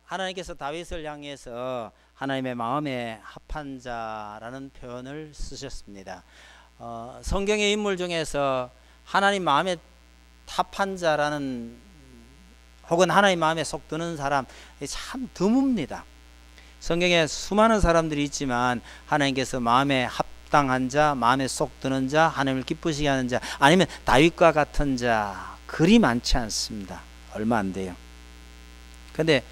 하나님께서 다윗을 향해서 하나님의 마음에 합한 자라는 표현을 쓰셨습니다. 성경의 인물 중에서 하나님 마음에 합한 자라는 혹은 하나님 마음에 속 드는 사람 참 드뭅니다. 성경에 수많은 사람들이 있지만 하나님께서 마음에 합당한 자, 마음에 속 드는 자, 하나님을 기쁘시게 하는 자, 아니면 다윗과 같은 자 그리 많지 않습니다. 얼마 안 돼요. 근데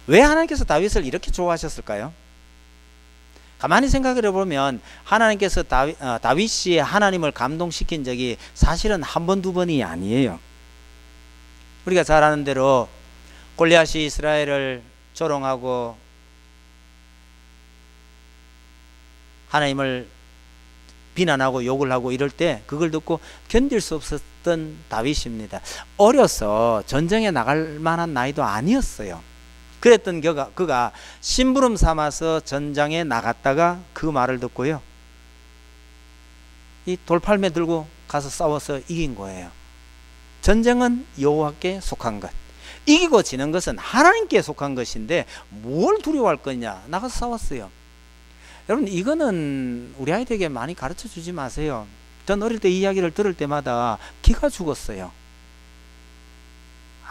왜 하나님께서 다윗을 이렇게 좋아하셨을까요? 가만히 생각을 해보면 하나님께서 다윗이 하나님을 감동시킨 적이 사실은 한 번, 두 번이 아니에요. 우리가 잘 아는 대로 골리앗이 이스라엘을 조롱하고 하나님을 비난하고 욕을 하고 이럴 때 그걸 듣고 견딜 수 없었던 다윗입니다. 어려서 전쟁에 나갈 만한 나이도 아니었어요. 그랬던 그가 심부름 삼아서 전장에 나갔다가 그 말을 듣고요, 이 돌팔매 들고 가서 싸워서 이긴 거예요. 전쟁은 여호와께 속한 것, 이기고 지는 것은 하나님께 속한 것인데 뭘 두려워할 거냐, 나가서 싸웠어요. 여러분, 이거는 우리 아이들에게 많이 가르쳐 주지 마세요. 전 어릴 때 이 이야기를 들을 때마다 기가 죽었어요.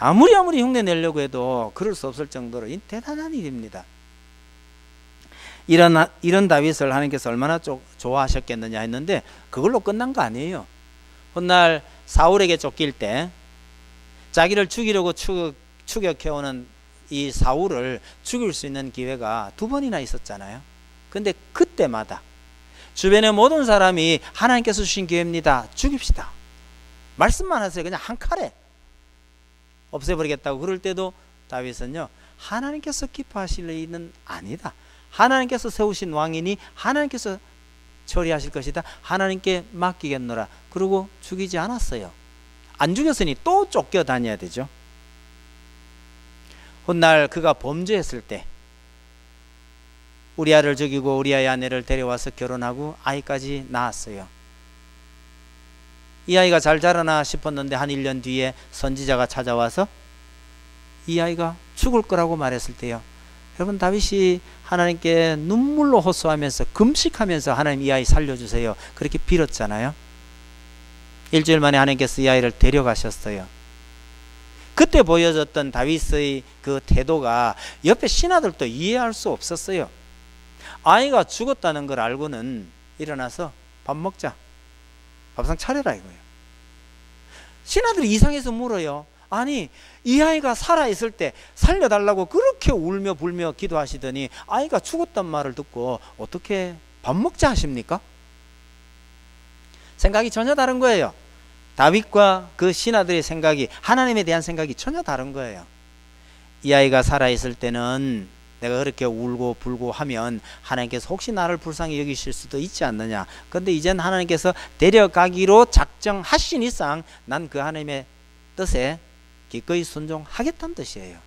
아무리 흉내 내려고 해도 그럴 수 없을 정도로 대단한 일입니다. 이런 다윗을 하나님께서 얼마나 좋아하셨겠느냐 했는데 그걸로 끝난 거 아니에요. 훗날 사울에게 쫓길 때 자기를 죽이려고 추격해오는 이 사울을 죽일 수 있는 기회가 2번이나 있었잖아요. 근데 그때마다 주변의 모든 사람이 하나님께서 주신 기회입니다, 죽입시다, 말씀만 하세요, 그냥 한 칼에 없애버리겠다고 그럴 때도 다윗은요, 하나님께서 기뻐하실 일은 아니다, 하나님께서 세우신 왕이니 하나님께서 처리하실 것이다, 하나님께 맡기겠노라, 그러고 죽이지 않았어요. 안 죽였으니 또 쫓겨다녀야 되죠. 훗날 그가 범죄했을 때 우리아를 죽이고 우리아의 아내를 데려와서 결혼하고 아이까지 낳았어요. 이 아이가 잘 자라나 싶었는데 한 1년 뒤에 선지자가 찾아와서 이 아이가 죽을 거라고 말했을 때요, 여러분, 다윗이 하나님께 눈물로 호소하면서 금식하면서 하나님 이 아이 살려주세요 그렇게 빌었잖아요. 일주일 만에 하나님께서 이 아이를 데려가셨어요. 그때 보여줬던 다윗의 그 태도가 옆에 신하들도 이해할 수 없었어요. 아이가 죽었다는 걸 알고는 일어나서 밥 먹자, 밥상 차려라 이거예요. 신하들이 이상해서 물어요. 아니, 이 아이가 살아있을 때 살려달라고 그렇게 울며 불며 기도하시더니 아이가 죽었단 말을 듣고 어떻게 밥 먹자 하십니까? 생각이 전혀 다른 거예요. 다윗과 그 신하들의 생각이, 하나님에 대한 생각이 전혀 다른 거예요. 이 아이가 살아있을 때는 내가 그렇게 울고 불고 하면 하나님께서 혹시 나를 불쌍히 여기실 수도 있지 않느냐. 그런데 이젠 하나님께서 데려가기로 작정하신 이상 난 그 하나님의 뜻에 기꺼이 순종하겠다는 뜻이에요.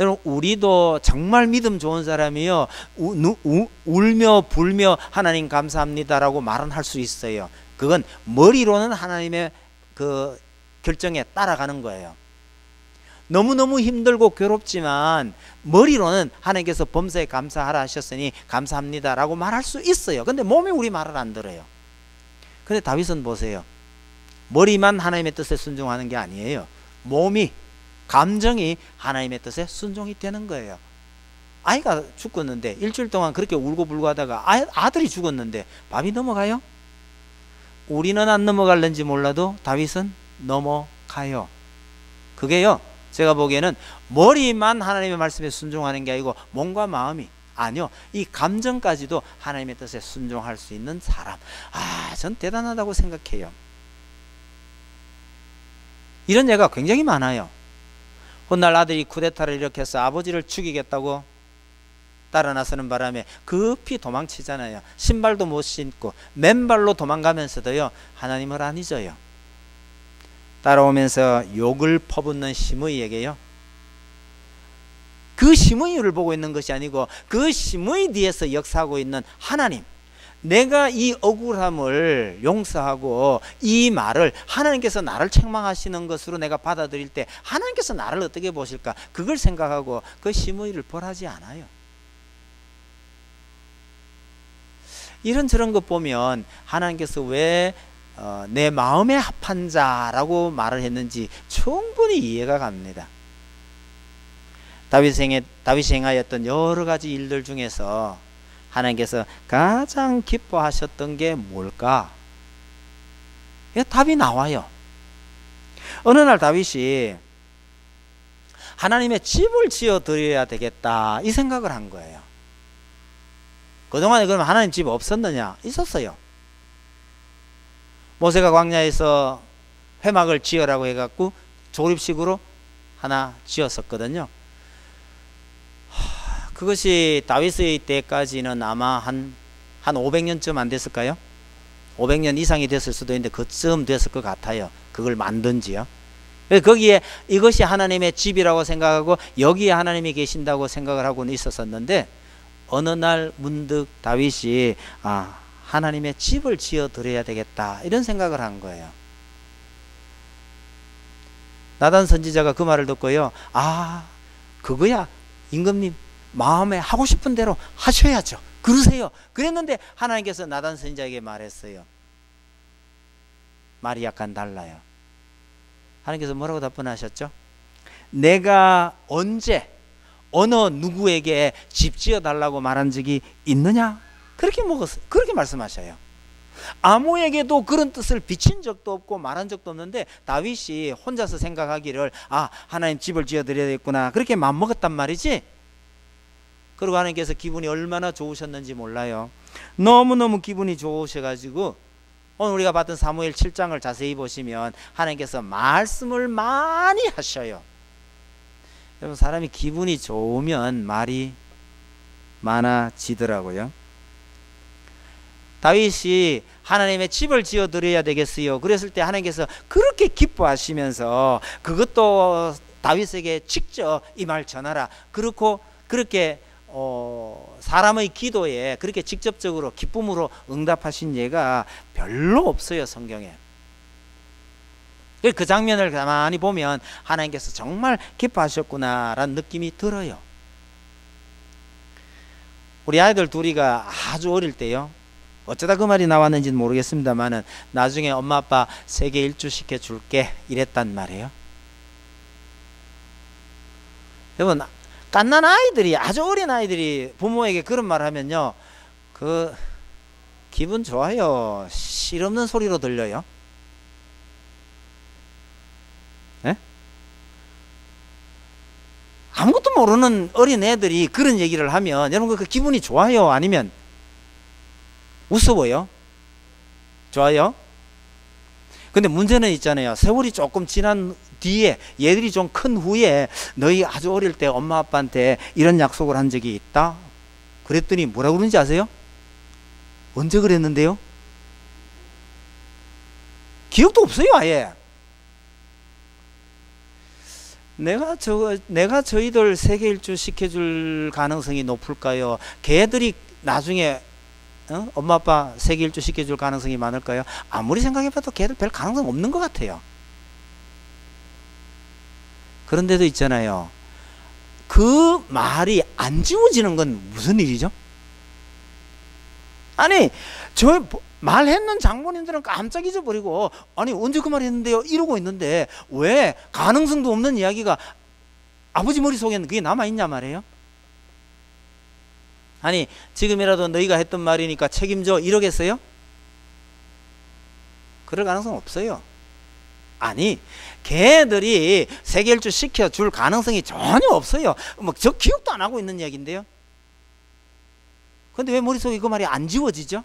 여러분, 우리도 정말 믿음 좋은 사람이요, 울며 불며 하나님 감사합니다라고 말은 할 수 있어요. 그건 머리로는 하나님의 그 결정에 따라가는 거예요. 너무너무 힘들고 괴롭지만 머리로는 하나님께서 범사에 감사하라 하셨으니 감사합니다라고 말할 수 있어요. 근데 몸이 우리 말을 안 들어요. 근데 다윗은 보세요, 머리만 하나님의 뜻에 순종하는 게 아니에요. 몸이, 감정이 하나님의 뜻에 순종이 되는 거예요. 아이가 죽었는데 일주일 동안 그렇게 울고 불고 하다가 아들이 죽었는데 밥이 넘어가요? 우리는 안 넘어갈는지 몰라도 다윗은 넘어가요. 그게요, 제가 보기에는 머리만 하나님의 말씀에 순종하는 게 아니고 몸과 마음이, 아니요, 이 감정까지도 하나님의 뜻에 순종할 수 있는 사람, 전 대단하다고 생각해요. 이런 예가 굉장히 많아요. 훗날 아들이 쿠데타를 일으켜서 아버지를 죽이겠다고 따라 나서는 바람에 급히 도망치잖아요. 신발도 못 신고 맨발로 도망가면서도요, 하나님을 안 잊어요. 따라오면서 욕을 퍼붓는 시므이에게요, 그 시므이를 보고 있는 것이 아니고 그 시므이 뒤에서 역사하고 있는 하나님, 내가 이 억울함을 용서하고 이 말을 하나님께서 나를 책망하시는 것으로 내가 받아들일 때 하나님께서 나를 어떻게 보실까? 그걸 생각하고 그 심의를 벌하지 않아요. 이런저런 것 보면 하나님께서 왜 내 마음에 합한 자라고 말을 했는지 충분히 이해가 갑니다. 다윗이 행하였던 여러 가지 일들 중에서 하나님께서 가장 기뻐하셨던 게 뭘까? 답이 나와요. 어느 날 다윗이 하나님의 집을 지어 드려야 되겠다 이 생각을 한 거예요. 그동안에 그럼 하나님 집 없었느냐? 있었어요. 모세가 광야에서 회막을 지으라고 해갖고 조립식으로 하나 지었었거든요. 그것이 다윗의 때까지는 아마 한 500년쯤 안 됐을까요? 500년 이상이 됐을 수도 있는데 그쯤 됐을 것 같아요. 그걸 만든 지요. 거기에 이것이 하나님의 집이라고 생각하고 여기에 하나님이 계신다고 생각을 하고는 있었었는데 어느 날 문득 다윗이 하나님의 집을 지어 드려야 되겠다 이런 생각을 한 거예요. 나단 선지자가 그 말을 듣고요. 그거야 임금님 마음에 하고 싶은 대로 하셔야죠. 그러세요. 그랬는데 하나님께서 나단 선지자에게 말했어요. 말이 약간 달라요. 하나님께서 뭐라고 답변하셨죠? 내가 언제 어느 누구에게 집 지어 달라고 말한 적이 있느냐? 그렇게 말씀하셔요. 아무에게도 그런 뜻을 비친 적도 없고 말한 적도 없는데 다윗이 혼자서 생각하기를 하나님 집을 지어 드려야 되겠구나 그렇게 마음먹었단 말이지. 그리고 하나님께서 기분이 얼마나 좋으셨는지 몰라요. 너무너무 기분이 좋으셔가지고 오늘 우리가 봤던 사무엘 7장을 자세히 보시면 하나님께서 말씀을 많이 하셔요. 여러분 사람이 기분이 좋으면 말이 많아지더라고요. 다윗이 하나님의 집을 지어 드려야 되겠어요. 그랬을 때 하나님께서 그렇게 기뻐하시면서 그것도 다윗에게 직접 이 말 전하라. 그렇게 사람의 기도에 그렇게 직접적으로 기쁨으로 응답하신 예가 별로 없어요, 성경에. 그 장면을 가만히 보면 하나님께서 정말 기뻐하셨구나라는 느낌이 들어요. 우리 아이들 둘이가 아주 어릴 때요. 어쩌다 그 말이 나왔는지는 모르겠습니다만은 나중에 엄마 아빠 세계 일주 시켜줄게 이랬단 말이에요. 여러분 갓난 아이들이 아주 어린 아이들이 부모에게 그런 말 하면요 기분 좋아요. 실없는 소리로 들려요. 네? 아무것도 모르는 어린 애들이 그런 얘기를 하면 여러분 그 기분이 좋아요? 아니면 우스워요? 좋아요? 근데 문제는 있잖아요. 세월이 조금 지난 뒤에 얘들이 좀 큰 후에 너희 아주 어릴 때 엄마 아빠한테 이런 약속을 한 적이 있다? 그랬더니 뭐라고 그러는지 아세요? 언제 그랬는데요? 기억도 없어요 아예. 내가 저희들 세계 일주 시켜줄 가능성이 높을까요? 걔들이 나중에 엄마 아빠 세계 일주 시켜줄 가능성이 많을까요? 아무리 생각해봐도 걔들 별 가능성 없는 것 같아요. 그런데도 있잖아요. 그 말이 안 지워지는 건 무슨 일이죠? 아니 저 말했는 장모님들은 깜짝 잊어버리고 아니 언제 그 말 했는데요 이러고 있는데 왜 가능성도 없는 이야기가 아버지 머릿속에는 그게 남아있냐 말이에요. 아니 지금이라도 너희가 했던 말이니까 책임져 이러겠어요? 그럴 가능성 없어요. 아니 걔들이 세계일주 시켜줄 가능성이 전혀 없어요. 저 기억도 안 하고 있는 이야기인데요. 근데 왜 머릿속에 그 말이 안 지워지죠?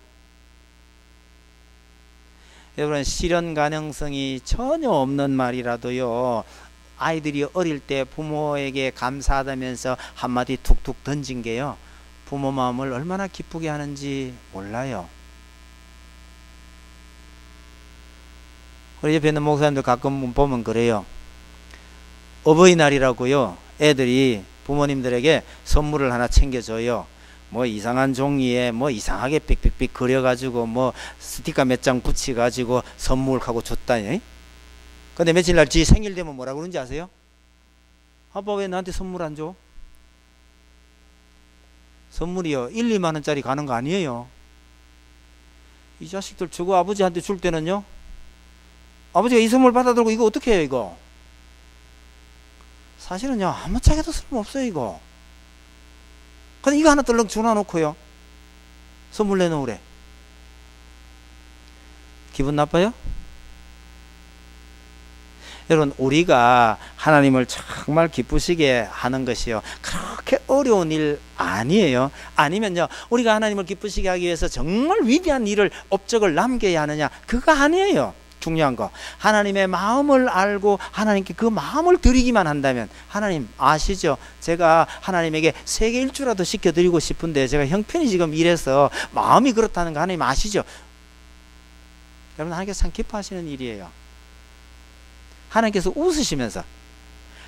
여러분 실현 가능성이 전혀 없는 말이라도요 아이들이 어릴 때 부모에게 감사하다면서 한마디 툭툭 던진 게요 부모 마음을 얼마나 기쁘게 하는지 몰라요. 우리 옆에 있는 목사님들 가끔 보면 그래요. 어버이날이라고요 애들이 부모님들에게 선물을 하나 챙겨줘요. 뭐 이상한 종이에 뭐 이상하게 삑삑삑 그려가지고 뭐 스티커 몇 장 붙여가지고 선물하고 줬다니. 근데 며칠 날 지 생일 되면 뭐라 그러는지 아세요? 아빠 왜 나한테 선물 안 줘? 선물이요 1, 2만 원짜리 가는 거 아니에요. 이 자식들 저거 아버지한테 줄 때는요, 아버지가 이 선물 받아들고 이거 어떻게 해요 이거? 사실은요 아무짝에도 쓸모없어요 이거. 근데 이거 하나 떨렁 주워놓고요 선물 내놓으래. 기분 나빠요? 여러분, 우리가 하나님을 정말 기쁘시게 하는 것이요 그렇게 어려운 일 아니에요. 아니면요 우리가 하나님을 기쁘시게 하기 위해서 정말 위대한 일을 업적을 남겨야 하느냐, 그거 아니에요. 중요한 거, 하나님의 마음을 알고 하나님께 그 마음을 드리기만 한다면, 하나님 아시죠? 제가 하나님에게 세계 일주라도 시켜드리고 싶은데 제가 형편이 지금 이래서 마음이 그렇다는 거 하나님 아시죠? 여러분, 하나님께서 참 기뻐하시는 일이에요. 하나님께서 웃으시면서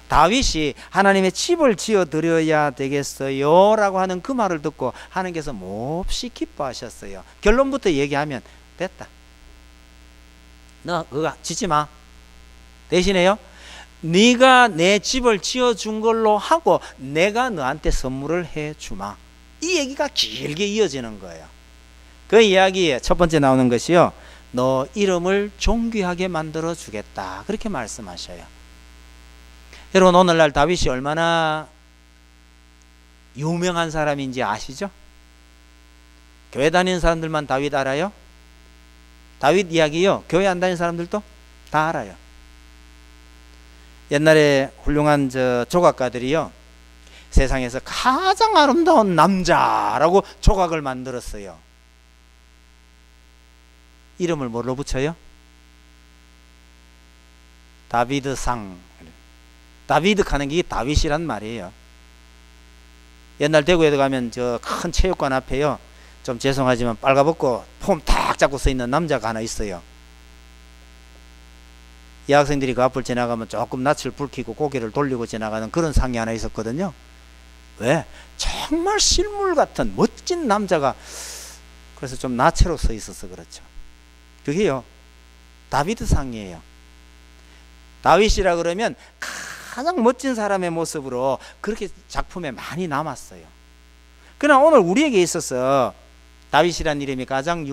다윗이 하나님의 집을 지어 드려야 되겠어요 라고 하는 그 말을 듣고 하나님께서 몹시 기뻐하셨어요. 결론부터 얘기하면 됐다, 너 그거 짓지 마. 대신에요 네가 내 집을 지어준 걸로 하고 내가 너한테 선물을 해주마. 이 얘기가 길게 이어지는 거예요. 그 이야기에 첫 번째 나오는 것이요, 너 이름을 존귀하게 만들어 주겠다, 그렇게 말씀하셔요. 여러분, 오늘날 다윗이 얼마나 유명한 사람인지 아시죠? 교회 다니는 사람들만 다윗 알아요? 다윗 이야기요 교회 안 다니는 사람들도 다 알아요. 옛날에 훌륭한 조각가들이요 세상에서 가장 아름다운 남자라고 조각을 만들었어요. 이름을 뭘로 붙여요? 다비드상. 다비드 하는 게 다윗이란 말이에요. 옛날 대구에도 가면 저 큰 체육관 앞에요, 좀 죄송하지만 빨가벗고 폼 탁 잡고 서 있는 남자가 하나 있어요. 여학생들이 그 앞을 지나가면 조금 낯을 붉히고 고개를 돌리고 지나가는 그런 상이 하나 있었거든요. 왜? 정말 실물 같은 멋진 남자가, 그래서 좀 나체로 서 있어서 그렇죠. 그게요 다비드 상이에요. 다윗이라 그러면 가장 멋진 사람의 모습으로 그렇게 작품에 많이 남았어요. 그러나 오늘 우리에게 있어서 다윗이라는 이름이 가장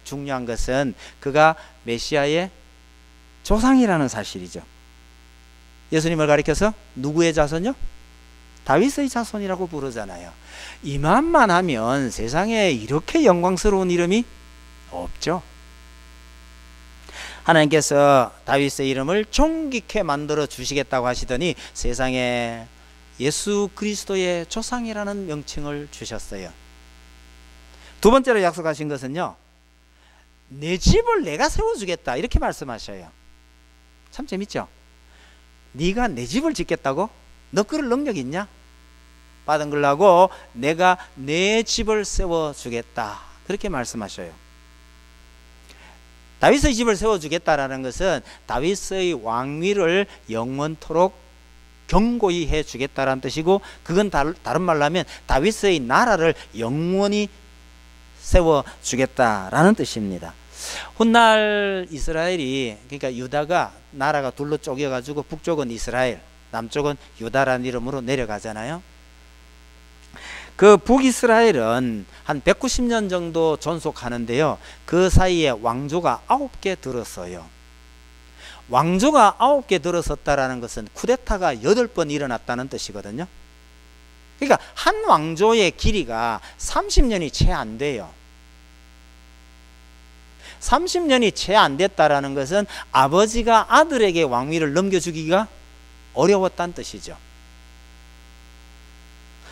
중요한 것은 그가 메시아의 조상이라는 사실이죠. 예수님을 가리켜서 누구의 자손이요? 다윗의 자손이라고 부르잖아요. 이만만 하면 세상에 이렇게 영광스러운 이름이 없죠. 하나님께서 다윗의 이름을 존귀케 만들어 주시겠다고 하시더니 세상에 예수 그리스도의 조상이라는 명칭을 주셨어요. 두 번째로 약속하신 것은요, 내 집을 내가 세워주겠다, 이렇게 말씀하셔요. 참 재밌죠? 네가 내 집을 짓겠다고? 너 그럴 능력 있냐? 받은 걸라고 내가 내 집을 세워주겠다, 그렇게 말씀하셔요. 다윗의 집을 세워주겠다라는 것은 다윗의 왕위를 영원토록 견고히 해주겠다라는 뜻이고, 그건 다른 말로 하면 다윗의 나라를 영원히 세워주겠다라는 뜻입니다. 훗날 이스라엘이, 그러니까 유다가 나라가 둘로 쪼개가지고 북쪽은 이스라엘, 남쪽은 유다라는 이름으로 내려가잖아요. 그 북이스라엘은 한 190년 정도 존속하는데요, 그 사이에 왕조가 9개 들었어요. 왕조가 9개 들어섰다라는 것은 쿠데타가 8번 일어났다는 뜻이거든요. 그러니까 한 왕조의 길이가 30년이 채 안 돼요. 30년이 채 안 됐다라는 것은 아버지가 아들에게 왕위를 넘겨주기가 어려웠다는 뜻이죠.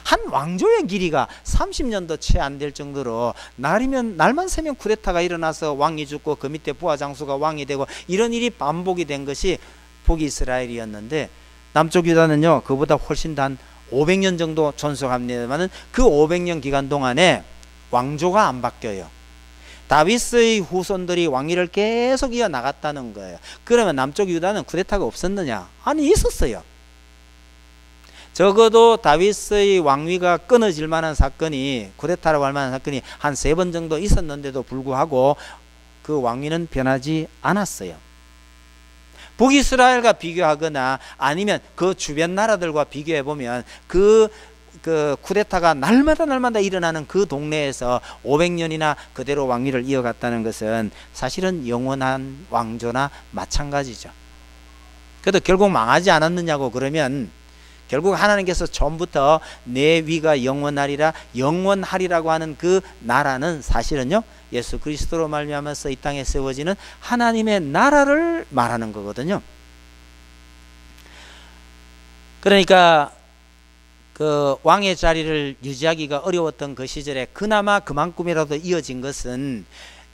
한 왕조의 길이가 30년도 채 안 될 정도로 날만 새면 쿠데타가 일어나서 왕이 죽고 그 밑에 부하 장수가 왕이 되고 이런 일이 반복이 된 것이 북이스라엘이었는데, 남쪽 유다는요 그보다 훨씬 단 500년 정도 존속합니다만 그 500년 기간 동안에 왕조가 안 바뀌어요. 다윗의 후손들이 왕위를 계속 이어나갔다는 거예요. 그러면 남쪽 유다는 쿠데타가 없었느냐? 아니, 있었어요. 적어도 다윗의 왕위가 끊어질 만한 사건이, 쿠데타라고 할 만한 사건이 한 3번 정도 있었는데도 불구하고 그 왕위는 변하지 않았어요. 북이스라엘과 비교하거나 아니면 그 주변 나라들과 비교해 보면 그 쿠데타가 날마다 일어나는 그 동네에서 500년이나 그대로 왕위를 이어갔다는 것은 사실은 영원한 왕조나 마찬가지죠. 그래도 결국 망하지 않았느냐고 그러면, 결국 하나님께서 처음부터 내 위가 영원하리라고 하는 그 나라는 사실은요, 예수 그리스도로 말미암아서 이 땅에 세워지는 하나님의 나라를 말하는 거거든요. 그러니까 그 왕의 자리를 유지하기가 어려웠던 그 시절에 그나마 그만큼이라도 이어진 것은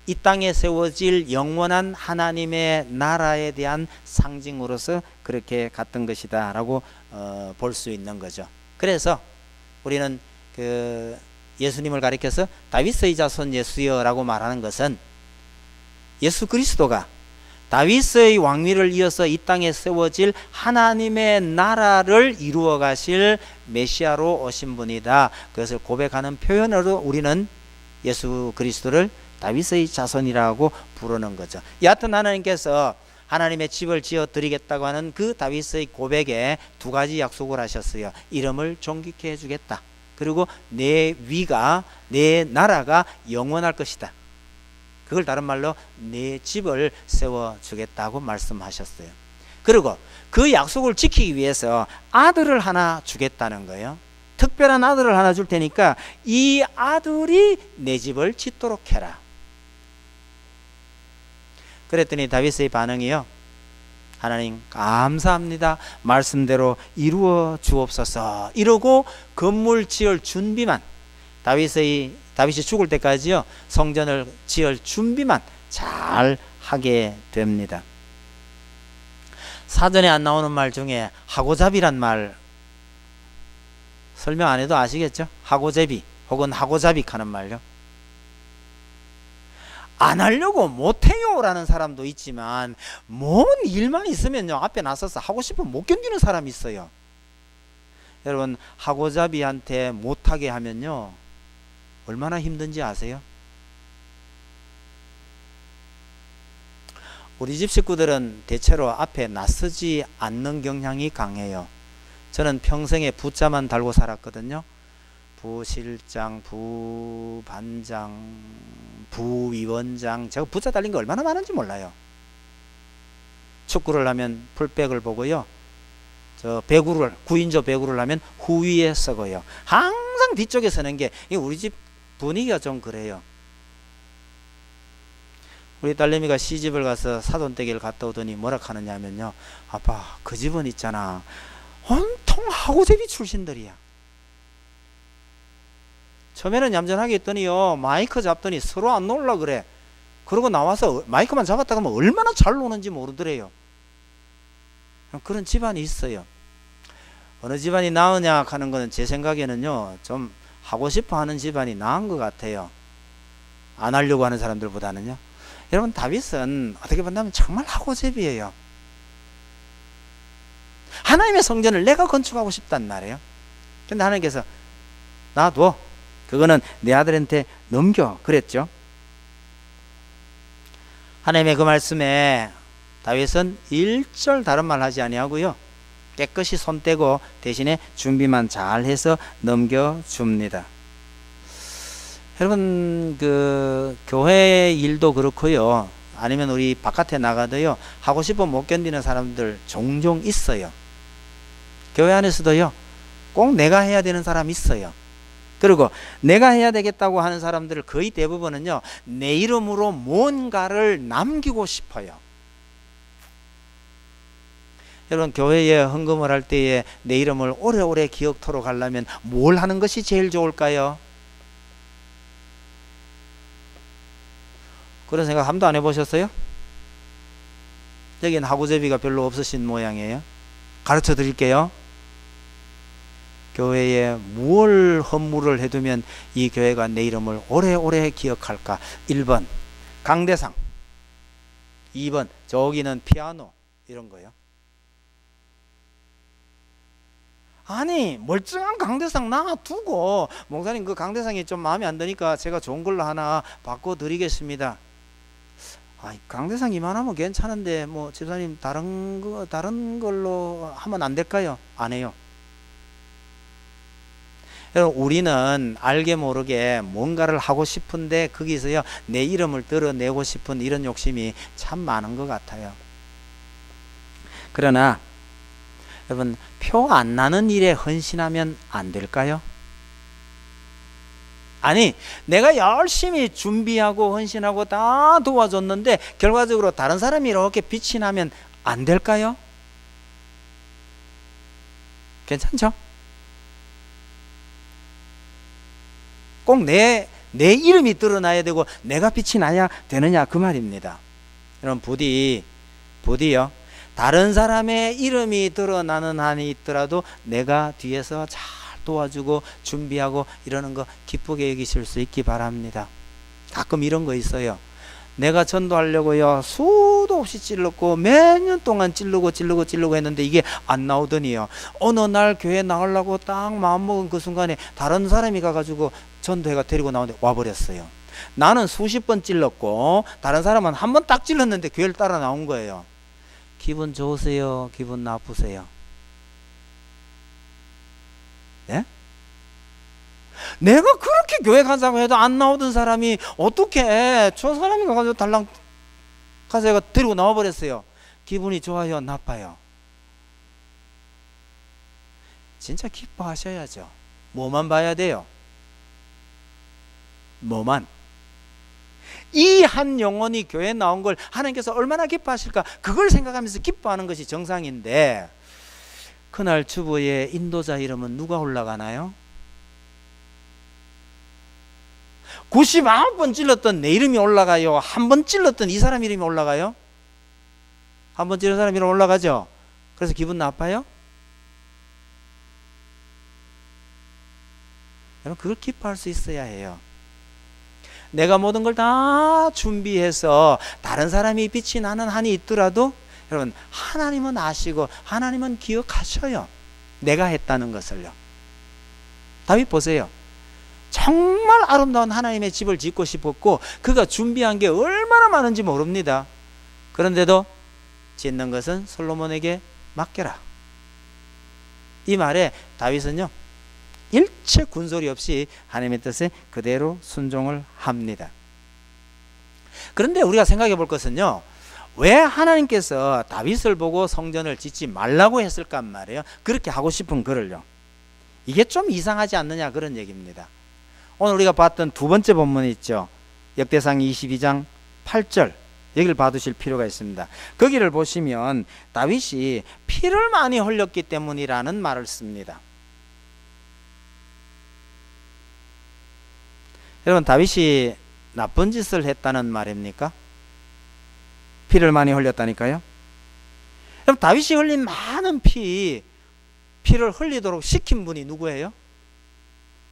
이 땅에 세워질 영원한 하나님의 나라에 대한 상징으로서 그렇게 갔던 것이다 라고 볼 수 있는 거죠. 그래서 우리는 그 예수님을 가리켜서 다윗의 자손 예수여 라고 말하는 것은 예수 그리스도가 다윗의 왕위를 이어서 이 땅에 세워질 하나님의 나라를 이루어 가실 메시아로 오신 분이다, 그것을 고백하는 표현으로 우리는 예수 그리스도를 다윗의 자손이라고 부르는 거죠. 여하튼 하나님께서 하나님의 집을 지어 드리겠다고 하는 그 다윗의 고백에 2가지 약속을 하셨어요. 이름을 존귀케 해주겠다, 그리고 내 위가, 내 나라가 영원할 것이다, 그걸 다른 말로 내 집을 세워주겠다고 말씀하셨어요. 그리고 그 약속을 지키기 위해서 아들을 하나 주겠다는 거예요. 특별한 아들을 하나 줄 테니까 이 아들이 내 집을 짓도록 해라. 그랬더니 다윗의 반응이요, 하나님 감사합니다, 말씀대로 이루어 주옵소서 이러고 건물 지을 준비만, 다윗이 죽을 때까지요 성전을 지을 준비만 잘 하게 됩니다. 사전에 안 나오는 말 중에 하고잡이란 말 설명 안 해도 아시겠죠? 하고제비 혹은 하고잡익 하는 말요. 안 하려고 못해요 라는 사람도 있지만, 뭔 일만 있으면요 앞에 나서서 하고 싶으면 못 견디는 사람이 있어요. 여러분, 하고잡이한테 못하게 하면요 얼마나 힘든지 아세요? 우리 집 식구들은 대체로 앞에 나서지 않는 경향이 강해요. 저는 평생에 부자만 달고 살았거든요. 부실장, 부반장, 부위원장, 제가 부자 달린 게 얼마나 많은지 몰라요. 축구를 하면 풀백을 보고요, 저 배구를, 9인조 배구를 하면 후위에 서고요. 항상 뒤쪽에 서는 게 우리 집 분위기가 좀 그래요. 우리 딸내미가 시집을 가서 사돈댁을 갔다 오더니 뭐라 하느냐면요, 아빠 그 집은 있잖아 온통 하고제비 출신들이야. 처음에는 얌전하게 했더니요 마이크 잡더니 서로 안 놀라 그래. 그러고 나와서 마이크만 잡았다 하면 얼마나 잘 노는지 모르더래요. 그런 집안이 있어요. 어느 집안이 나으냐 하는 거는 제 생각에는요 좀 하고 싶어 하는 집안이 나은 것 같아요. 안 하려고 하는 사람들보다는요. 여러분, 다윗은 어떻게 본다면 정말 하고제비예요. 하나님의 성전을 내가 건축하고 싶단 말이에요. 근데 하나님께서 놔둬, 그거는 내 아들한테 넘겨 그랬죠. 하나님의 그 말씀에 다윗은 일절 다른 말 하지 아니하고요 깨끗이 손 떼고 대신에 준비만 잘 해서 넘겨줍니다. 여러분, 그 교회 일도 그렇고요, 아니면 우리 바깥에 나가도요 하고 싶으면 못 견디는 사람들 종종 있어요. 교회 안에서도요 꼭 내가 해야 되는 사람이 있어요. 그리고 내가 해야 되겠다고 하는 사람들 거의 대부분은요 내 이름으로 뭔가를 남기고 싶어요. 여러분, 교회에 헌금을 할 때에 내 이름을 오래오래 기억토록 하려면 뭘 하는 것이 제일 좋을까요? 그런 생각 한 번도 안 해보셨어요? 여기는 하고제비가 별로 없으신 모양이에요. 가르쳐 드릴게요. 교회에 무엇을 헌물을 해두면 이 교회가 내 이름을 오래오래 기억할까? 1번 강대상, 2번 저기는 피아노, 이런 거요. 아니 멀쩡한 강대상 놔두고 목사님 그 강대상이 좀 마음에 안 드니까 제가 좋은 걸로 하나 바꿔드리겠습니다. 강대상 이만하면 괜찮은데 뭐 집사님 다른 걸로 하면 안 될까요? 안 해요. 여러분 우리는 알게 모르게 뭔가를 하고 싶은데 거기서요 내 이름을 드러내고 싶은 이런 욕심이 참 많은 것 같아요. 그러나 여러분 표 안 나는 일에 헌신하면 안 될까요? 아니 내가 열심히 준비하고 헌신하고 다 도와줬는데 결과적으로 다른 사람이 이렇게 빛이 나면 안 될까요? 괜찮죠? 꼭 내 이름이 드러나야 되고 내가 빛이 나야 되느냐 그 말입니다. 여러분 부디요 다른 사람의 이름이 드러나는 한이 있더라도 내가 뒤에서 잘 도와주고 준비하고 이러는 거 기쁘게 여기실 수 있기 바랍니다. 가끔 이런 거 있어요. 내가 전도하려고요 수도 없이 찔렀고 몇 년 동안 찌르고 했는데 이게 안 나오더니요 어느 날 교회 나가려고 딱 마음먹은 그 순간에 다른 사람이 가가지고 전도회가 데리고 나오는데 와버렸어요. 나는 수십 번 찔렀고 다른 사람은 한 번 딱 찔렀는데 교회를 따라 나온 거예요. 기분 좋으세요? 기분 나쁘세요? 네? 내가 그렇게 교회 가자고 해도 안 나오던 사람이 어떻게 저 사람이 가가지고 달랑 가서 데리고 나와버렸어요. 기분이 좋아요? 나빠요? 진짜 기뻐하셔야죠. 뭐만 봐야 돼요? 뭐만? 이 한 영혼이 교회에 나온 걸 하나님께서 얼마나 기뻐하실까 그걸 생각하면서 기뻐하는 것이 정상인데 그날 주보에 인도자 이름은 누가 올라가나요? 99번 찔렀던 내 이름이 올라가요? 한 번 찔렀던 이 사람 이름이 올라가요? 한 번 찔른 사람 이름 올라가죠? 그래서 기분 나빠요? 여러분 그걸 기뻐할 수 있어야 해요. 내가 모든 걸 다 준비해서 다른 사람이 빛이 나는 한이 있더라도 여러분 하나님은 아시고 하나님은 기억하셔요. 내가 했다는 것을요. 다윗 보세요. 정말 아름다운 하나님의 집을 짓고 싶었고 그가 준비한 게 얼마나 많은지 모릅니다. 그런데도 짓는 것은 솔로몬에게 맡겨라. 이 말에 다윗은요 일체 군소리 없이 하나님의 뜻에 그대로 순종을 합니다. 그런데 우리가 생각해 볼 것은요 왜 하나님께서 다윗을 보고 성전을 짓지 말라고 했을까 말이에요. 그렇게 하고 싶은 그를요. 이게 좀 이상하지 않느냐 그런 얘기입니다. 오늘 우리가 봤던 두 번째 본문이 있죠. 역대상 22장 8절 여기를 봐두실 필요가 있습니다. 거기를 보시면 다윗이 피를 많이 흘렸기 때문이라는 말을 씁니다. 여러분 다윗이 나쁜 짓을 했다는 말입니까? 피를 많이 흘렸다니까요. 그럼 다윗이 흘린 많은 피를 흘리도록 시킨 분이 누구예요?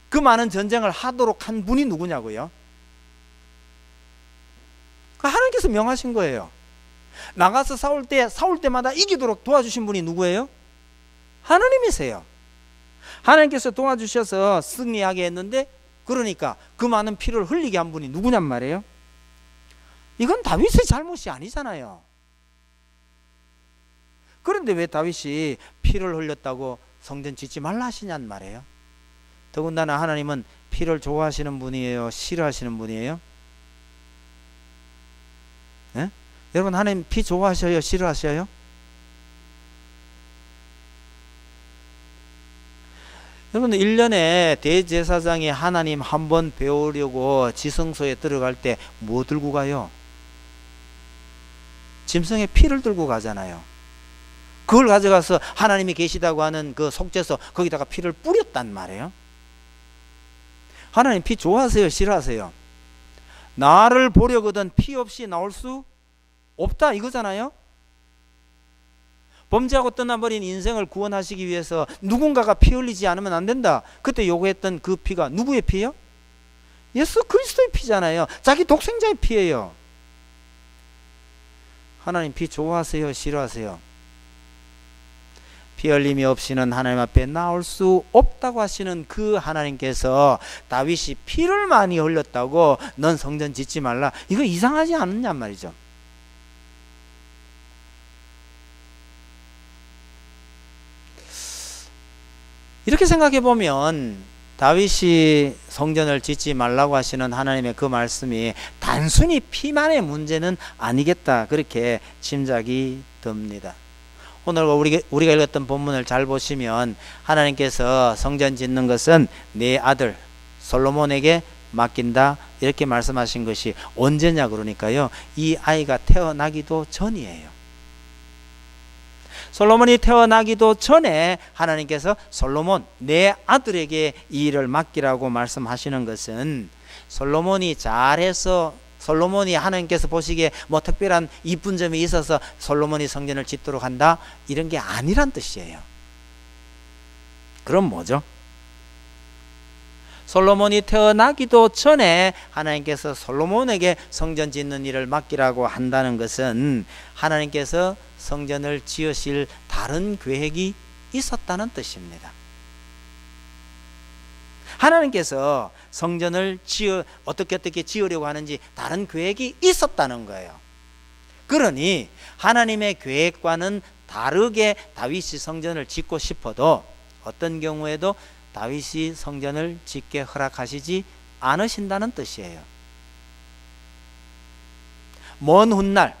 그 많은 전쟁을 하도록 한 분이 누구냐고요? 하나님께서 명하신 거예요. 나가서 싸울 때마다 이기도록 도와주신 분이 누구예요? 하나님이세요. 하나님께서 도와주셔서 승리하게 했는데 그러니까 그 많은 피를 흘리게 한 분이 누구냔 말이에요. 이건 다윗의 잘못이 아니잖아요. 그런데 왜 다윗이 피를 흘렸다고 성전 짓지 말라 하시냔 말이에요. 더군다나 하나님은 피를 좋아하시는 분이에요? 싫어하시는 분이에요? 네? 여러분 하나님 피 좋아하셔요? 싫어하셔요? 여러분 1년에 대제사장이 하나님 한번 배우려고 지성소에 들어갈 때 뭐 들고 가요? 짐승의 피를 들고 가잖아요. 그걸 가져가서 하나님이 계시다고 하는 그 속죄소 거기다가 피를 뿌렸단 말이에요. 하나님 피 좋아하세요? 싫어하세요? 나를 보려거든 피 없이 나올 수 없다 이거잖아요. 범죄하고 떠나버린 인생을 구원하시기 위해서 누군가가 피 흘리지 않으면 안 된다. 그때 요구했던 그 피가 누구의 피예요? 예수 그리스도의 피잖아요. 자기 독생자의 피예요. 하나님 피 좋아하세요? 싫어하세요? 피 흘림이 없이는 하나님 앞에 나올 수 없다고 하시는 그 하나님께서 다윗이 피를 많이 흘렸다고 넌 성전 짓지 말라, 이거 이상하지 않느냐 말이죠. 이렇게 생각해 보면 다윗이 성전을 짓지 말라고 하시는 하나님의 그 말씀이 단순히 피만의 문제는 아니겠다, 그렇게 짐작이 듭니다. 오늘 우리가 읽었던 본문을 잘 보시면 하나님께서 성전 짓는 것은 내 아들 솔로몬에게 맡긴다, 이렇게 말씀하신 것이 언제냐 그러니까요, 이 아이가 태어나기도 전이에요. 솔로몬이 태어나기도 전에 하나님께서 솔로몬 내 아들에게 이 일을 맡기라고 말씀하시는 것은 솔로몬이 잘해서, 솔로몬이 하나님께서 보시기에 뭐 특별한 이쁜 점이 있어서 솔로몬이 성전을 짓도록 한다, 이런 게 아니란 뜻이에요. 그럼 뭐죠? 솔로몬이 태어나기도 전에 하나님께서 솔로몬에게 성전 짓는 일을 맡기라고 한다는 것은 하나님께서 성전을 지으실 다른 계획이 있었다는 뜻입니다. 하나님께서 성전을 어떻게 지으려고 하는지 다른 계획이 있었다는 거예요. 그러니 하나님의 계획과는 다르게 다윗이 성전을 짓고 싶어도 어떤 경우에도 다윗이 성전을 짓게 허락하시지 않으신다는 뜻이에요. 먼 훗날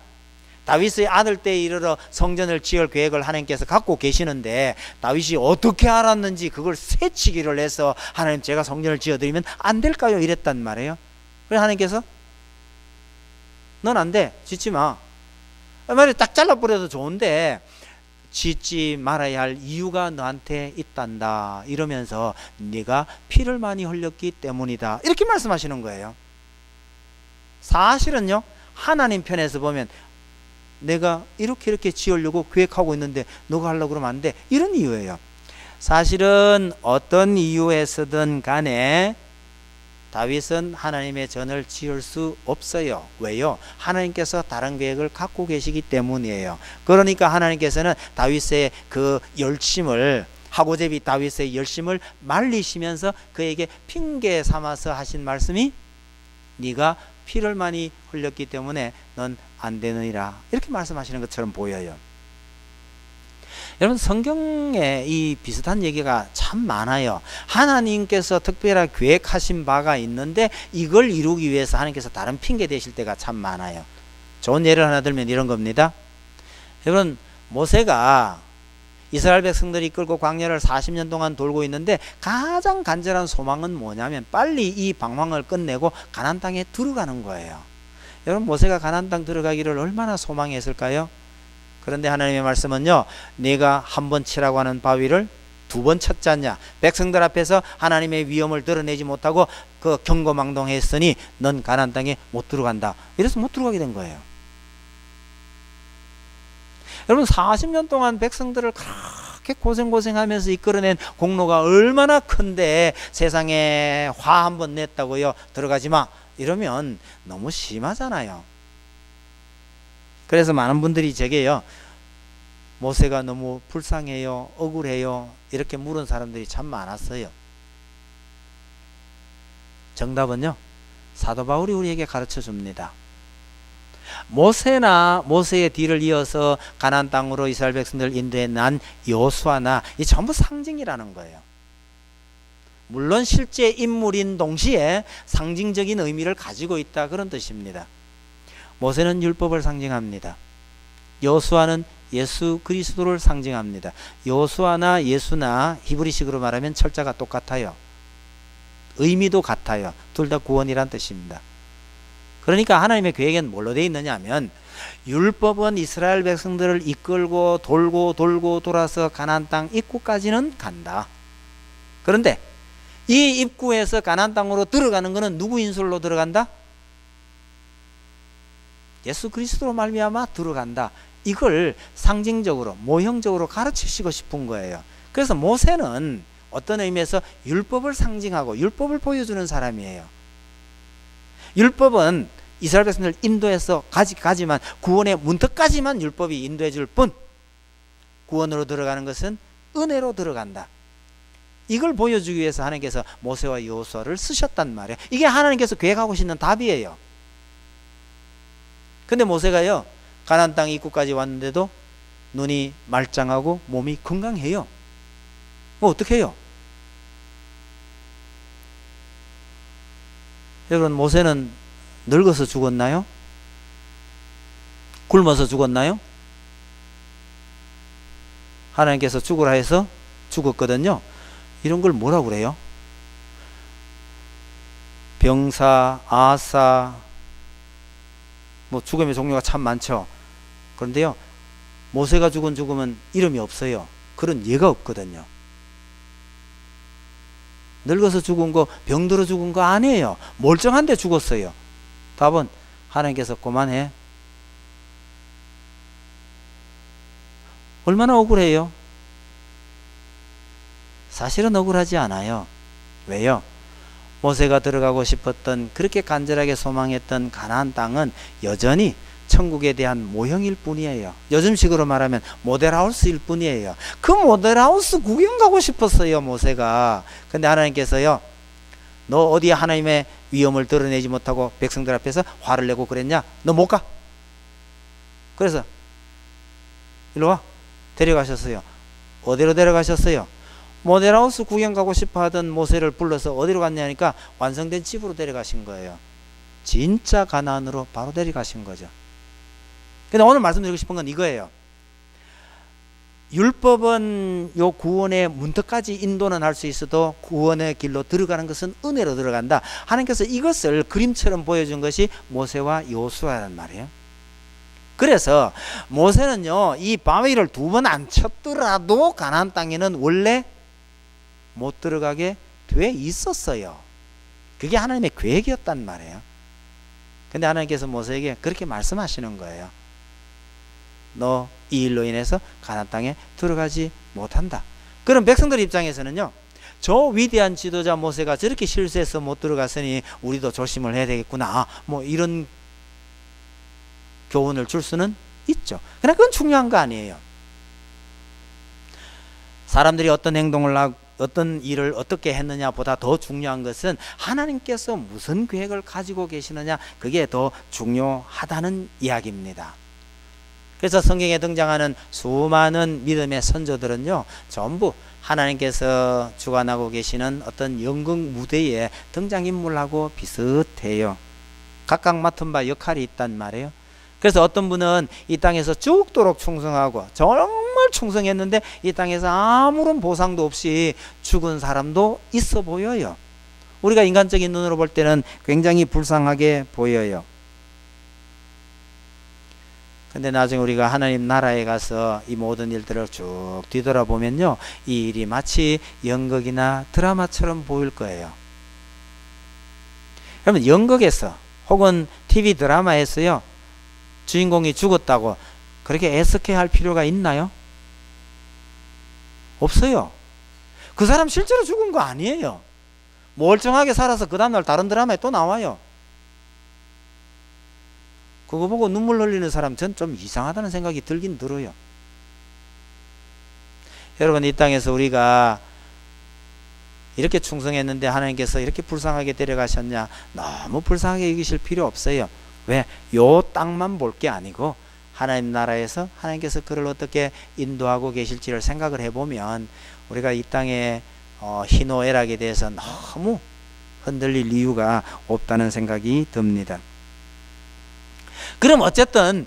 다윗의 아들 때에 이르러 성전을 지을 계획을 하나님께서 갖고 계시는데 다윗이 어떻게 알았는지 그걸 새치기를 해서 하나님, 제가 성전을 지어드리면 안 될까요? 이랬단 말이에요. 그래서 하나님께서 넌 안 돼, 짓지 마. 말이 딱 잘라버려도 좋은데 짓지 말아야 할 이유가 너한테 있단다, 이러면서 네가 피를 많이 흘렸기 때문이다, 이렇게 말씀하시는 거예요. 사실은요, 하나님 편에서 보면 내가 이렇게 지으려고 계획하고 있는데 너가 하려고 그러면 안 돼, 이런 이유예요. 사실은 어떤 이유에서든 간에 다윗은 하나님의 전을 지을 수 없어요. 왜요? 하나님께서 다른 계획을 갖고 계시기 때문이에요. 그러니까 하나님께서는 다윗의 그 열심을, 하고제비 다윗의 열심을 말리시면서 그에게 핑계 삼아서 하신 말씀이 네가 피를 많이 흘렸기 때문에 넌 안 되느니라, 이렇게 말씀하시는 것처럼 보여요. 여러분, 성경에 이 비슷한 얘기가 참 많아요. 하나님께서 특별하게 계획하신 바가 있는데 이걸 이루기 위해서 하나님께서 다른 핑계 대실 때가 참 많아요. 좋은 예를 하나 들면 이런 겁니다. 여러분, 모세가 이스라엘 백성들이 이끌고 광야를 40년 동안 돌고 있는데 가장 간절한 소망은 뭐냐면 빨리 이 방황을 끝내고 가나안 땅에 들어가는 거예요. 여러분, 모세가 가나안 땅 들어가기를 얼마나 소망했을까요? 그런데 하나님의 말씀은요, 네가 한 번 치라고 하는 바위를 두 번 쳤지 않냐, 백성들 앞에서 하나님의 위엄을 드러내지 못하고 그 경고망동했으니 넌 가나안 땅에 못 들어간다, 이래서 못 들어가게 된 거예요. 여러분, 40년 동안 백성들을 그렇게 고생하면서 이끌어낸 공로가 얼마나 큰데 세상에 화 한 번 냈다고요 들어가지 마, 이러면 너무 심하잖아요. 그래서 많은 분들이 제게요, 모세가 너무 불쌍해요, 억울해요, 이렇게 물은 사람들이 참 많았어요. 정답은요, 사도 바울이 우리에게 가르쳐 줍니다. 모세나 모세의 뒤를 이어서 가나안 땅으로 이스라엘 백성들을 인도해 난 여호수아나, 이 전부 상징이라는 거예요. 물론 실제 인물인 동시에 상징적인 의미를 가지고 있다, 그런 뜻입니다. 모세는 율법을 상징합니다. 여호수아는 예수 그리스도를 상징합니다. 여호수아나 예수나 히브리식으로 말하면 철자가 똑같아요. 의미도 같아요. 둘 다 구원이란 뜻입니다. 그러니까 하나님의 계획은 뭘로 되어 있느냐 하면 율법은 이스라엘 백성들을 이끌고 돌고 돌아서 가나안 땅 입구까지는 간다. 그런데 이 입구에서 가나안 땅으로 들어가는 것은 누구 인술로 들어간다? 예수 그리스도로 말미암아 들어간다. 이걸 상징적으로 모형적으로 가르치시고 싶은 거예요. 그래서 모세는 어떤 의미에서 율법을 상징하고 율법을 보여주는 사람이에요. 율법은 이스라엘 백성들 인도해서 가지만 구원의 문턱까지만 율법이 인도해 줄 뿐, 구원으로 들어가는 것은 은혜로 들어간다. 이걸 보여주기 위해서 하나님께서 모세와 여호수아를 쓰셨단 말이에요. 이게 하나님께서 계획하고 계시는 답이에요. 근데 모세가요, 가나안 땅 입구까지 왔는데도 눈이 말짱하고 몸이 건강해요. 뭐 어떻게 해요? 여러분, 모세는 늙어서 죽었나요? 굶어서 죽었나요? 하나님께서 죽으라 해서 죽었거든요. 이런 걸 뭐라고 그래요? 병사, 아사, 뭐 죽음의 종류가 참 많죠. 그런데요, 모세가 죽은 죽음은 이름이 없어요. 그런 예가 없거든요. 늙어서 죽은 거, 병들어 죽은 거 아니에요. 멀쩡한데 죽었어요. 답은 하나님께서 그만해. 얼마나 억울해요? 사실은 억울하지 않아요. 왜요? 모세가 들어가고 싶었던, 그렇게 간절하게 소망했던 가나안 땅은 여전히 천국에 대한 모형일 뿐이에요. 요즘식으로 말하면 모델하우스일 뿐이에요. 그 모델하우스 구경 가고 싶었어요, 모세가. 근데 하나님께서요, 너 어디에 하나님의 위엄을 드러내지 못하고 백성들 앞에서 화를 내고 그랬냐? 너 못 가. 그래서 일로 와. 데려가셨어요. 어디로 데려가셨어요? 모델하우스 구경 가고 싶어 하던 모세를 불러서 어디로 갔냐니까 완성된 집으로 데려가신 거예요. 진짜 가나안으로 바로 데려가신 거죠. 근데 오늘 말씀드리고 싶은 건 이거예요. 율법은 요 구원의 문턱까지 인도는 할 수 있어도 구원의 길로 들어가는 것은 은혜로 들어간다. 하나님께서 이것을 그림처럼 보여준 것이 모세와 여호수아란 말이에요. 그래서 모세는요, 이 바위를 2번 안 쳤더라도 가나안 땅에는 원래 못 들어가게 돼 있었어요. 그게 하나님의 계획이었단 말이에요. 근데 하나님께서 모세에게 그렇게 말씀하시는 거예요. 너 이 일로 인해서 가나안 땅에 들어가지 못한다. 그럼 백성들 입장에서는요, 저 위대한 지도자 모세가 저렇게 실수해서 못 들어갔으니 우리도 조심을 해야 되겠구나, 뭐 이런 교훈을 줄 수는 있죠. 그러나 그건 중요한 거 아니에요. 사람들이 어떤 행동을 하고 어떤 일을 어떻게 했느냐 보다 더 중요한 것은 하나님께서 무슨 계획을 가지고 계시느냐, 그게 더 중요하다는 이야기입니다. 그래서 성경에 등장하는 수많은 믿음의 선조들은요, 전부 하나님께서 주관하고 계시는 어떤 연극 무대의 등장인물하고 비슷해요. 각각 맡은 바 역할이 있단 말이에요. 그래서 어떤 분은 이 땅에서 죽도록 충성하고 정말 충성했는데 이 땅에서 아무런 보상도 없이 죽은 사람도 있어 보여요. 우리가 인간적인 눈으로 볼 때는 굉장히 불쌍하게 보여요. 근데 나중에 우리가 하나님 나라에 가서 이 모든 일들을 쭉 뒤돌아보면요, 이 일이 마치 연극이나 드라마처럼 보일 거예요. 그러면 연극에서 혹은 TV 드라마에서요, 주인공이 죽었다고 그렇게 애석해할 필요가 있나요? 없어요. 그 사람 실제로 죽은 거 아니에요. 멀쩡하게 살아서 그 다음날 다른 드라마에 또 나와요. 그거 보고 눈물 흘리는 사람 전 좀 이상하다는 생각이 들긴 들어요. 여러분, 이 땅에서 우리가 이렇게 충성했는데 하나님께서 이렇게 불쌍하게 데려가셨냐, 너무 불쌍하게 여기실 필요 없어요. 왜? 요 땅만 볼 게 아니고 하나님 나라에서 하나님께서 그를 어떻게 인도하고 계실지를 생각을 해보면 우리가 이 땅의 희노애락에 대해서 너무 흔들릴 이유가 없다는 생각이 듭니다. 그럼 어쨌든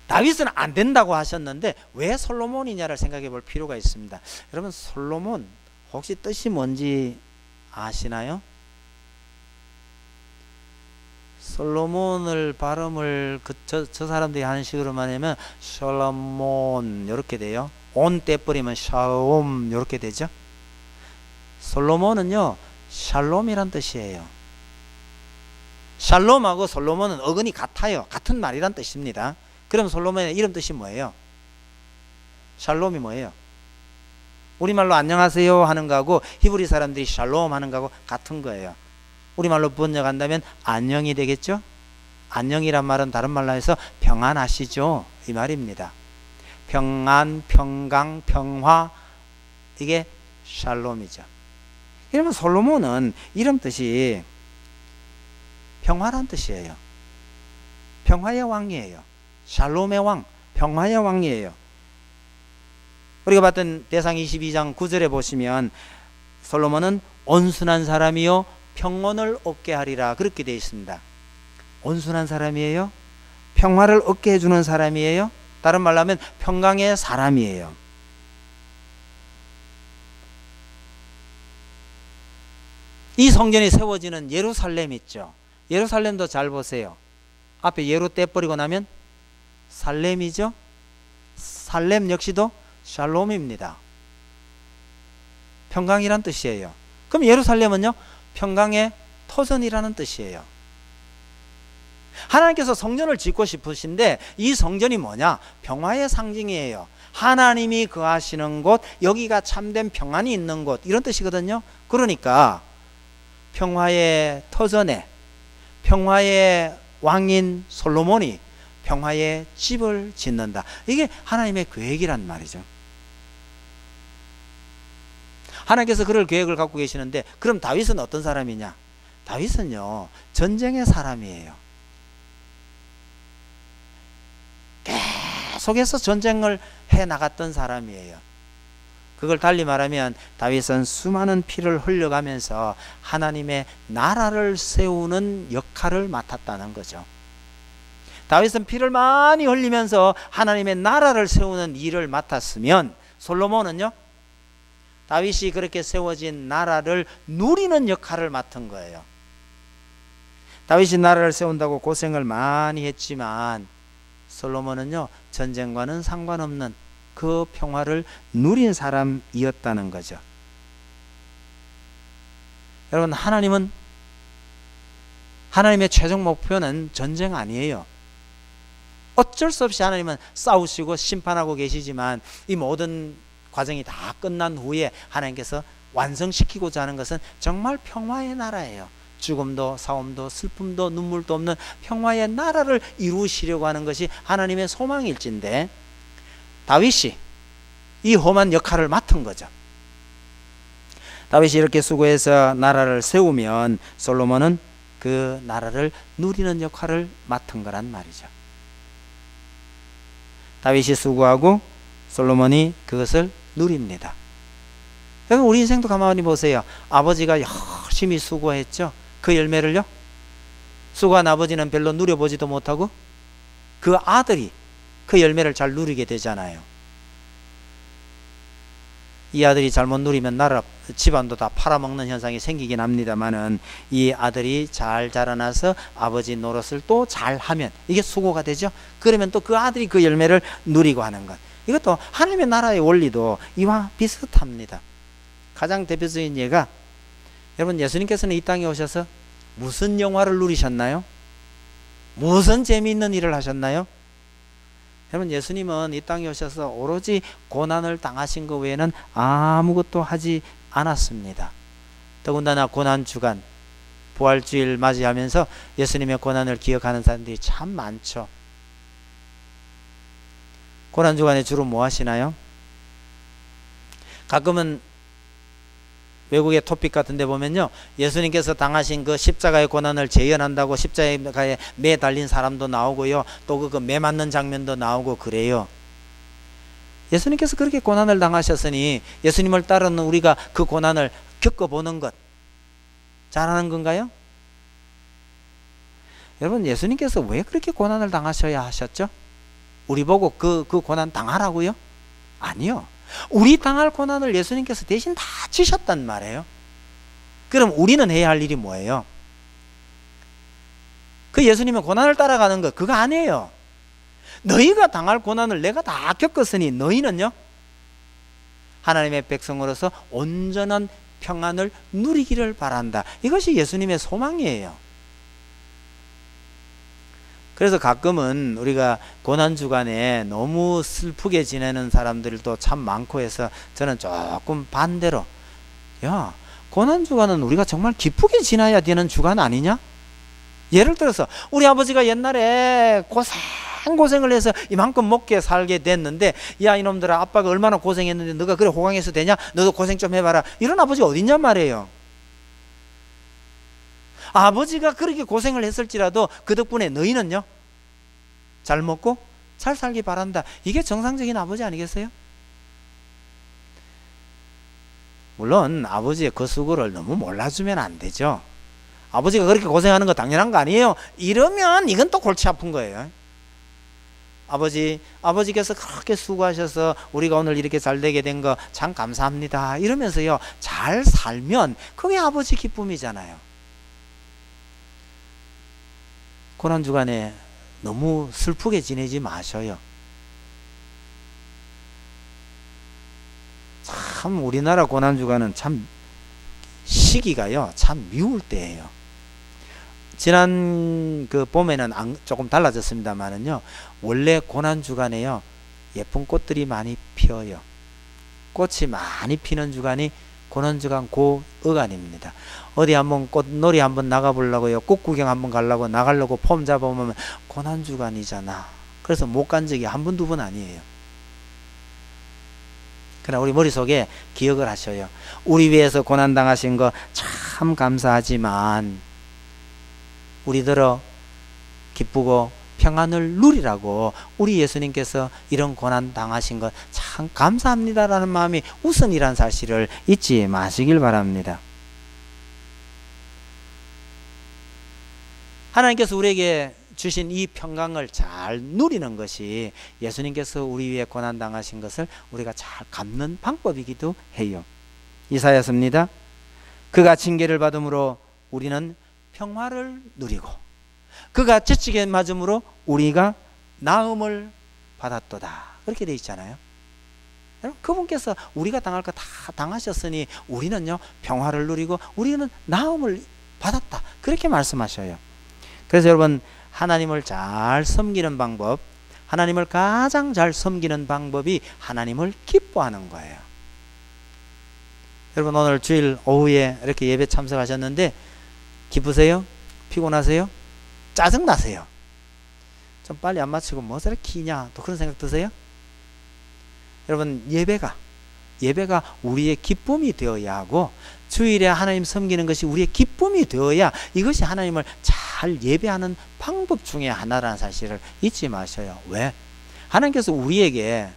다윗은 안 된다고 하셨는데 왜 솔로몬이냐를 생각해 볼 필요가 있습니다. 여러분, 솔로몬 혹시 뜻이 뭔지 아시나요? 솔로몬을 발음을 저 사람들이 하는 식으로만 하면 솔로몬 이렇게 돼요. 온 떼버리면 샬롬 이렇게 되죠. 솔로몬은요, 샬롬이란 뜻이에요. 샬롬하고 솔로몬은 어근이 같아요. 같은 말이란 뜻입니다. 그럼 솔로몬의 이름 뜻이 뭐예요? 샬롬이 뭐예요? 우리말로 안녕하세요 하는 거하고 히브리 사람들이 샬롬 하는 거하고 같은 거예요. 우리말로 번역한다면 안녕이 되겠죠? 안녕이란 말은 다른 말로 해서 평안하시죠? 이 말입니다. 평안, 평강, 평화, 이게 샬롬이죠. 그러면 솔로몬은 이런 뜻이 평화란 뜻이에요. 평화의 왕이에요. 샬롬의 왕, 평화의 왕이에요. 우리가 봤던 대상 22장 9절에 보시면 솔로몬은 온순한 사람이요 평온을 얻게 하리라 그렇게 되어 있습니다. 온순한 사람이에요. 평화를 얻게 해주는 사람이에요. 다른 말로 하면 평강의 사람이에요. 이 성전이 세워지는 예루살렘 있죠. 예루살렘도 잘 보세요. 앞에 예루 떼버리고 나면 살렘이죠. 살렘 역시도 샬롬입니다. 평강이란 뜻이에요. 그럼 예루살렘은요 평강의 터전이라는 뜻이에요. 하나님께서 성전을 짓고 싶으신데 이 성전이 뭐냐? 평화의 상징이에요. 하나님이 거하시는 곳, 여기가 참된 평안이 있는 곳, 이런 뜻이거든요. 그러니까 평화의 터전에 평화의 왕인 솔로몬이 평화의 집을 짓는다. 이게 하나님의 계획이란 말이죠. 하나님께서 그럴 계획을 갖고 계시는데 그럼 다윗은 어떤 사람이냐? 다윗은요 전쟁의 사람이에요. 계속해서 전쟁을 해 나갔던 사람이에요. 그걸 달리 말하면 다윗은 수많은 피를 흘려가면서 하나님의 나라를 세우는 역할을 맡았다는 거죠. 다윗은 피를 많이 흘리면서 하나님의 나라를 세우는 일을 맡았으면 솔로몬은요 다윗이 그렇게 세워진 나라를 누리는 역할을 맡은 거예요. 다윗이 나라를 세운다고 고생을 많이 했지만 솔로몬은요 전쟁과는 상관없는 그 평화를 누린 사람이었다는 거죠. 여러분 하나님의 최종 목표는 전쟁 아니에요. 어쩔 수 없이 하나님은 싸우시고 심판하고 계시지만 이 모든 과정이 다 끝난 후에 하나님께서 완성시키고자 하는 것은 정말 평화의 나라예요. 죽음도 싸움도 슬픔도 눈물도 없는 평화의 나라를 이루시려고 하는 것이 하나님의 소망일진데 다윗이 이 험한 역할을 맡은 거죠. 다윗이 이렇게 수고해서 나라를 세우면 솔로몬은 그 나라를 누리는 역할을 맡은 거란 말이죠. 다윗이 수고하고 솔로몬이 그것을 누립니다. 여러분 우리 인생도 가만히 보세요. 아버지가 열심히 수고했죠. 그 열매를요 수고한 아버지는 별로 누려보지도 못하고 그 아들이 그 열매를 잘 누리게 되잖아요. 이 아들이 잘못 누리면 나라 집안도 다 팔아먹는 현상이 생기긴 합니다만은 이 아들이 잘 자라나서 아버지 노릇을 또 잘하면 이게 수고가 되죠. 그러면 또 그 아들이 그 열매를 누리고 하는 것, 이것도 하나님의 나라의 원리도 이와 비슷합니다. 가장 대표적인 예가 여러분 예수님께서는 이 땅에 오셔서 무슨 영화를 누리셨나요? 무슨 재미있는 일을 하셨나요? 여러분 예수님은 이 땅에 오셔서 오로지 고난을 당하신 것 외에는 아무것도 하지 않았습니다. 더군다나 고난주간 부활주일 맞이하면서 예수님의 고난을 기억하는 사람들이 참 많죠. 고난주간에 주로 뭐 하시나요? 가끔은 외국의 토픽 같은 데 보면요 예수님께서 당하신 그 십자가의 고난을 재현한다고 십자가에 매 달린 사람도 나오고요 또 그 매 맞는 장면도 나오고 그래요. 예수님께서 그렇게 고난을 당하셨으니 예수님을 따르는 우리가 그 고난을 겪어보는 것 잘하는 건가요? 여러분 예수님께서 왜 그렇게 고난을 당하셔야 하셨죠? 우리 보고 그 고난 당하라고요? 아니요. 우리 당할 고난을 예수님께서 대신 다 지셨단 말이에요. 그럼 우리는 해야 할 일이 뭐예요? 그 예수님의 고난을 따라가는 거 그거 아니에요. 너희가 당할 고난을 내가 다 겪었으니 너희는요 하나님의 백성으로서 온전한 평안을 누리기를 바란다. 이것이 예수님의 소망이에요. 그래서 가끔은 우리가 고난주간에 너무 슬프게 지내는 사람들도 참 많고 해서 저는 조금 반대로 야 고난주간은 우리가 정말 기쁘게 지나야 되는 주간 아니냐? 예를 들어서 우리 아버지가 옛날에 고생 고생을 해서 이만큼 먹게 살게 됐는데, 야 이놈들아, 아빠가 얼마나 고생했는데 너가 그래 호강해서 되냐? 너도 고생 좀 해봐라. 이런 아버지 어딨냔 말이에요. 아버지가 그렇게 고생을 했을지라도 그 덕분에 너희는요 잘 먹고 잘 살기 바란다. 이게 정상적인 아버지 아니겠어요? 물론 아버지의 그 수고를 너무 몰라주면 안 되죠. 아버지가 그렇게 고생하는 거 당연한 거 아니에요? 이러면 이건 또 골치 아픈 거예요. 아버지께서 그렇게 수고하셔서 우리가 오늘 이렇게 잘 되게 된 거 참 감사합니다 이러면서요 잘 살면 그게 아버지 기쁨이잖아요. 고난주간에 너무 슬프게 지내지 마셔요. 참 우리나라 고난주간은 참 시기가요 참 미울 때예요. 지난 그 봄에는 조금 달라졌습니다만은요, 원래 고난주간에요 예쁜 꽃들이 많이 피어요. 꽃이 많이 피는 주간이 고난주간 고어간입니다. 어디 한번 꽃놀이 한번 나가보려고요, 꽃 구경 한번 가려고 나가려고 폼 잡아보면 고난주간이잖아. 그래서 못 간 적이 한 번 두 번 아니에요. 그러나 우리 머릿속에 기억을 하셔요. 우리 위해서 고난당하신 거 참 감사하지만 우리들어 기쁘고 평안을 누리라고 우리 예수님께서 이런 고난 당하신 것 참 감사합니다라는 마음이 우선이란 사실을 잊지 마시길 바랍니다. 하나님께서 우리에게 주신 이 평강을 잘 누리는 것이 예수님께서 우리 위해 고난 당하신 것을 우리가 잘 갚는 방법이기도 해요. 이사야서입니다. 그가 징계를 받음으로 우리는 평화를 누리고 그가 채찍에 맞음으로 우리가 나음을 받았도다. 그렇게 되어 있잖아요. 여러분, 그분께서 우리가 당할 거 다 당하셨으니 우리는요 평화를 누리고 우리는 나음을 받았다. 그렇게 말씀하셔요. 그래서 여러분, 하나님을 잘 섬기는 방법, 하나님을 가장 잘 섬기는 방법이 하나님을 기뻐하는 거예요. 여러분, 오늘 주일 오후에 이렇게 예배 참석하셨는데 기쁘세요? 피곤하세요? 짜증나세요? 좀 빨리 안 마치고 뭐 저렇게 기냐? 또 그런 생각 드세요? 여러분, 예배가 우리의 기쁨이 되어야 하고 주일에 하나님 섬기는 것이 우리의 기쁨이 되어야 이것이 하나님을 잘 예배하는 방법 중에 하나라는 사실을 잊지 마셔요. 왜? 하나님께서 우리에게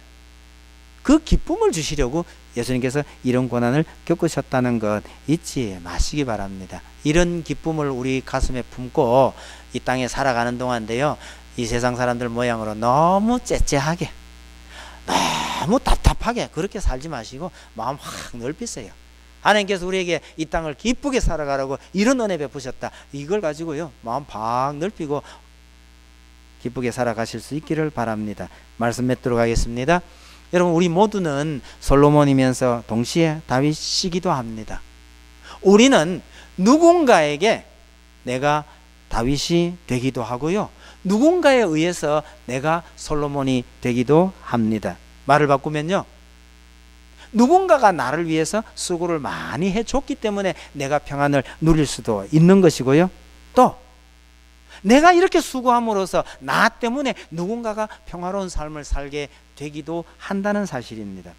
그 기쁨을 주시려고 예수님께서 이런 고난을 겪으셨다는 것 잊지 마시기 바랍니다. 이런 기쁨을 우리 가슴에 품고 이 땅에 살아가는 동안인데요, 이 세상 사람들 모양으로 너무 째째하게, 너무 답답하게 그렇게 살지 마시고 마음 확 넓히세요. 하나님께서 우리에게 이 땅을 기쁘게 살아가라고 이런 은혜 베푸셨다. 이걸 가지고요 마음 팍 넓히고 기쁘게 살아가실 수 있기를 바랍니다. 말씀 맺도록 하겠습니다. 여러분, 우리 모두는 솔로몬이면서 동시에 다윗이기도 합니다. 우리는 누군가에게 내가 다윗이 되기도 하고요, 누군가에 의해서 내가 솔로몬이 되기도 합니다. 말을 바꾸면요, 누군가가 나를 위해서 수고를 많이 해줬기 때문에 내가 평안을 누릴 수도 있는 것이고요, 또 내가 이렇게 수고함으로써 나 때문에 누군가가 평화로운 삶을 살게 되기도 한다는 사실입니다.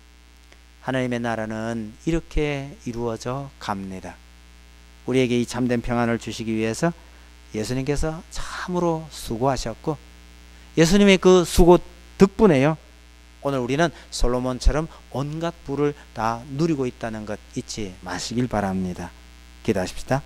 하나님의 나라는 이렇게 이루어져 갑니다. 우리에게 이 참된 평안을 주시기 위해서 예수님께서 참으로 수고하셨고, 예수님의 그 수고 덕분에요 오늘 우리는 솔로몬처럼 온갖 부를 다 누리고 있다는 것 잊지 마시길 바랍니다. 기도하십시다.